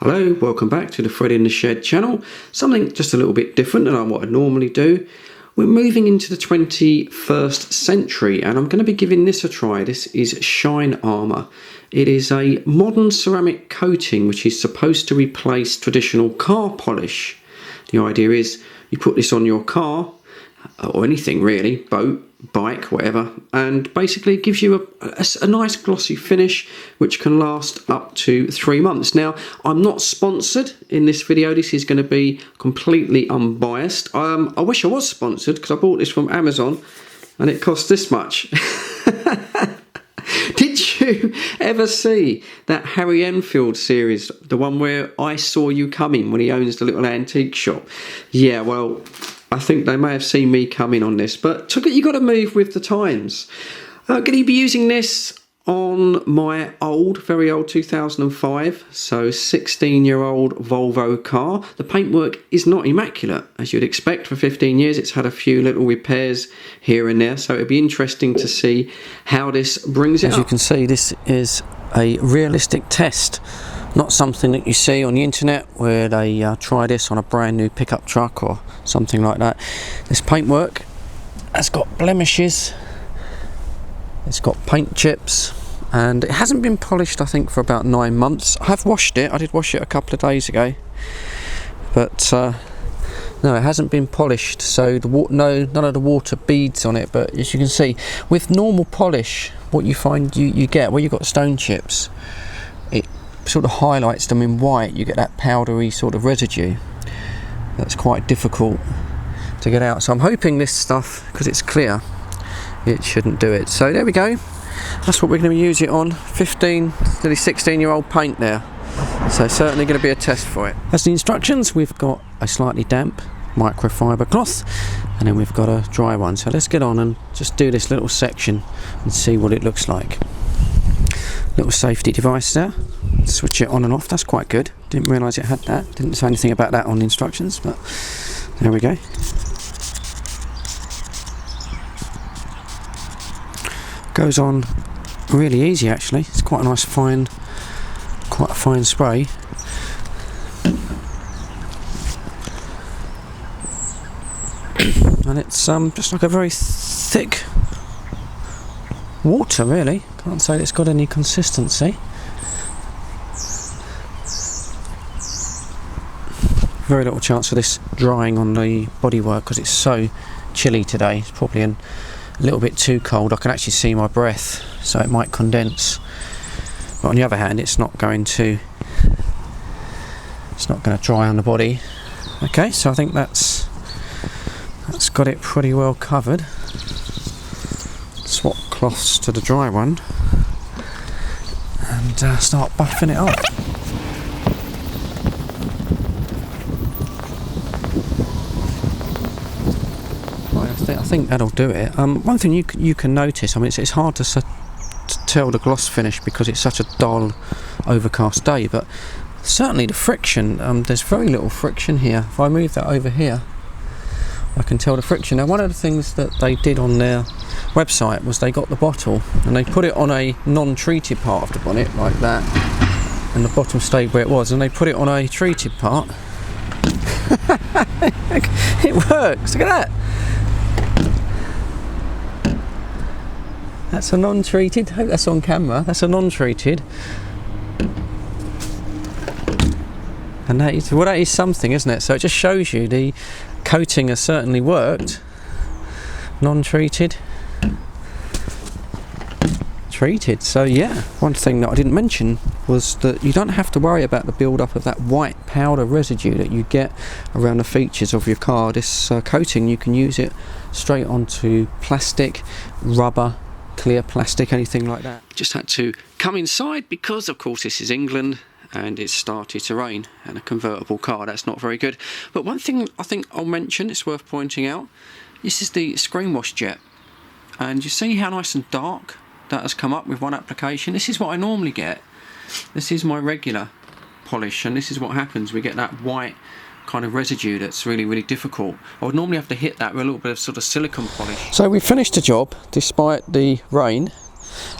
Hello, welcome back to the Fred in the Shed channel. Something just a little bit different than what I normally do. We're moving into the 21st century and I'm going to be giving this a try. This is Shine Armor. It is a modern ceramic coating which is supposed to replace traditional car polish. The idea is you put this on your car, or anything really, boat, bike, whatever, and basically it gives you a nice glossy finish which can last up to 3 months. Now, I'm not sponsored in this video. This is going to be completely unbiased. I wish I was sponsored because I bought this from Amazon and it cost this much. Did you ever see that Harry Enfield series, the one where I Saw You Coming, when he owns the little antique shop? Yeah, well, I think they may have seen me coming on this, but you got to move with the times. I'm going to be using this on my very old 2005, so 16-year-old Volvo car. The paintwork is not immaculate, as you'd expect for 15 years. It's had a few little repairs here and there, so it'd be interesting to see how this brings it up. As you can see, this is a realistic test. Not something that you see on the internet where they try this on a brand new pickup truck or something like that. This paintwork has got blemishes, it's got paint chips, and it hasn't been polished I think for about 9 months. I have washed it, I did wash it a couple of days ago, but no, it hasn't been polished, so none of the water beads on it. But as you can see, with normal polish, what you find you get where you've got stone chips, it sort of highlights them in white. You get that powdery sort of residue that's quite difficult to get out. So I'm hoping this stuff, because it's clear, it shouldn't do it. So there we go, that's what we're going to use it on. 16-year-old paint there, so certainly going to be a test for it. As the instructions, we've got a slightly damp microfiber cloth and then we've got a dry one. So let's get on and just do this little section and see what it looks like. Little safety device there, switch it on and off, that's quite good. Didn't realise it had that, didn't say anything about that on the instructions, but there we go. Goes on really easy actually, it's quite a nice fine spray. And it's just like a very thick water really, can't say it's got any consistency. Very little chance of this drying on the bodywork because it's so chilly today. It's probably a little bit too cold. I can actually see my breath, so it might condense. But on the other hand, it's not going to dry on the body. Okay, so I think that's got it pretty well covered. Swap cloths to the dry one and start buffing it up. I think that'll do it. One thing you can notice, I mean, it's hard to tell the gloss finish because it's such a dull, overcast day, but certainly the friction, there's very little friction here. If I move that over here, I can tell the friction. Now, one of the things that they did on their website was they got the bottle and they put it on a non-treated part of the bonnet like that, and the bottom stayed where it was, and they put it on a treated part. It works, look at that. That's a non-treated, I hope that's on camera, that's a non-treated. And that is something, isn't it? So it just shows you the coating has certainly worked. Non-treated, treated. So yeah, one thing that I didn't mention was that you don't have to worry about the build-up of that white powder residue that you get around the features of your car. This coating, you can use it straight onto plastic, rubber, clear plastic, anything like that. Just had to come inside because of course this is England and it started to rain, and a convertible car, that's not very good. But one thing I think I'll mention, it's worth pointing out, this is the screen wash jet, and you see how nice and dark that has come up with one application. This is what I normally get, this is my regular polish, and this is what happens, we get that white kind of residue that's really difficult. I would normally have to hit that with a little bit of sort of silicone polish. So we finished the job despite the rain.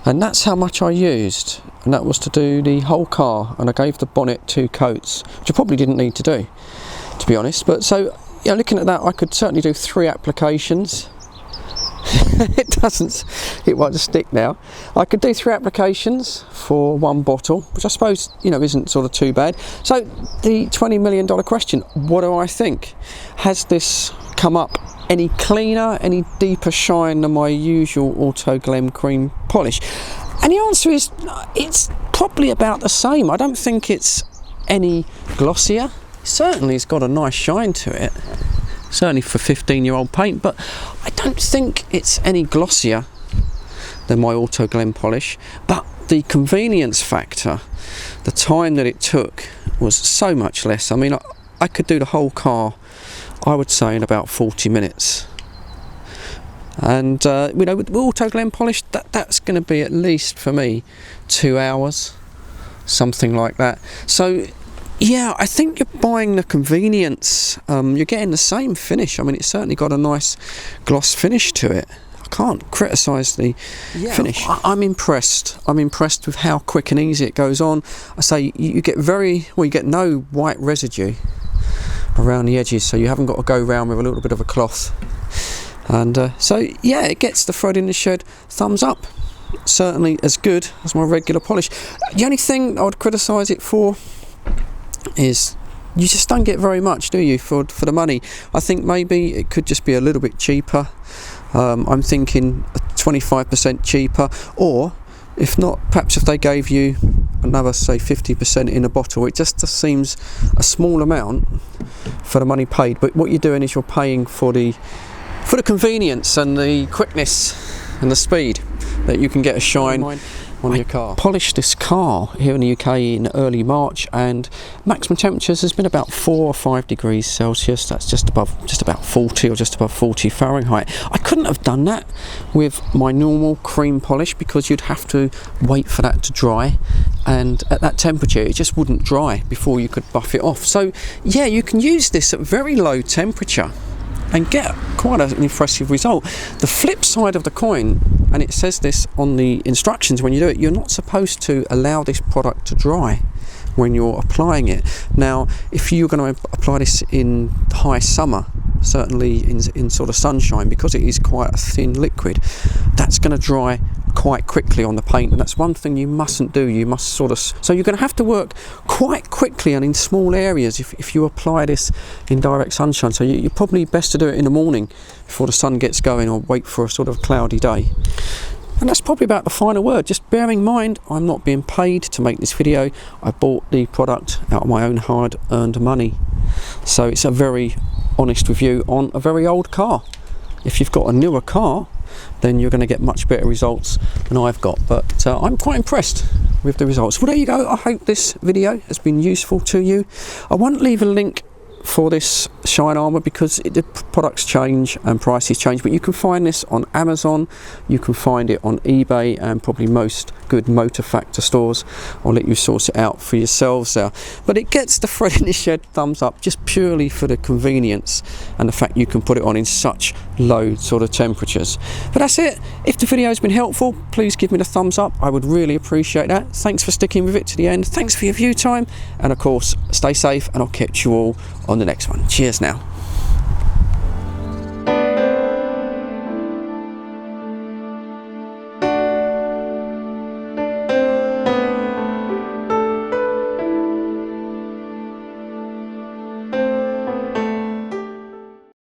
and that's how much I used, and that was to do the whole car, and I gave the bonnet 2 coats, which I probably didn't need to do, to be honest. But so yeah, looking at that, I could certainly do 3 applications. It won't stick now. I could do 3 applications for 1 bottle, which I suppose, you know, isn't sort of too bad. So the $20 million question, what do I think? Has this come up any cleaner, any deeper shine than my usual Auto Glen cream polish? And the answer is, it's probably about the same. I don't think it's any glossier. Certainly it's got a nice shine to it, certainly for 15-year-old paint, but I don't think it's any glossier than my Auto Glen polish. But the convenience factor, the time that it took, was so much less. I mean, I could do the whole car, I would say, in about 40 minutes. And you know, with Auto Glen polish, that's going to be at least for me 2 hours, something like that. So yeah, I think you're buying the convenience. You're getting the same finish. I mean, it's certainly got a nice gloss finish to it. I can't criticise the finish. I'm impressed. I'm impressed with how quick and easy it goes on. I say you get you get no white residue around the edges, so you haven't got to go around with a little bit of a cloth. And so yeah, it gets the thread in the shed thumbs up. Certainly as good as my regular polish. The only thing I would criticise it for is you just don't get very much, do you, for the money. I think maybe it could just be a little bit cheaper. I'm thinking 25% cheaper, or if not, perhaps if they gave you another, say, 50% in a bottle. It just seems a small amount for the money paid. But what you're doing is you're paying for the convenience and the quickness and the speed that you can get a shine on your car. I polished this car here in the UK in early March, and maximum temperatures has been about 4 or 5 degrees Celsius. That's just about 40 or just above 40 Fahrenheit. I couldn't have done that with my normal cream polish because you'd have to wait for that to dry, and at that temperature it just wouldn't dry before you could buff it off. So yeah, you can use this at very low temperature and get quite an impressive result. The flip side of the coin, and it says this on the instructions when you do it, you're not supposed to allow this product to dry when you're applying it. Now, if you're going to apply this in high summer, certainly in sort of sunshine, because it is quite a thin liquid, that's going to dry quite quickly on the paint, and that's one thing you mustn't do. You must so you're going to have to work quite quickly and in small areas if you apply this in direct sunshine. So you're probably best to do it in the morning before the sun gets going, or wait for a sort of cloudy day. And that's probably about the final word. Just bear in mind, I'm not being paid to make this video. I bought the product out of my own hard-earned money. So it's a very honest review on a very old car. If you've got a newer car, then you're going to get much better results than I've got. But I'm quite impressed with the results. Well, there you go. I hope this video has been useful to you. I won't leave a link for this Shine Armor because the products change and prices change, but you can find this on Amazon, you can find it on eBay, and probably most good motor factor stores. I'll let you source it out for yourselves there. But it gets the thread in the shed thumbs up just purely for the convenience and the fact you can put it on in such low sort of temperatures. But that's it. If the video has been helpful, please give me the thumbs up. I would really appreciate that. Thanks for sticking with it to the end. Thanks for your view time, and of course stay safe, and I'll catch you all on the next one. Cheers now.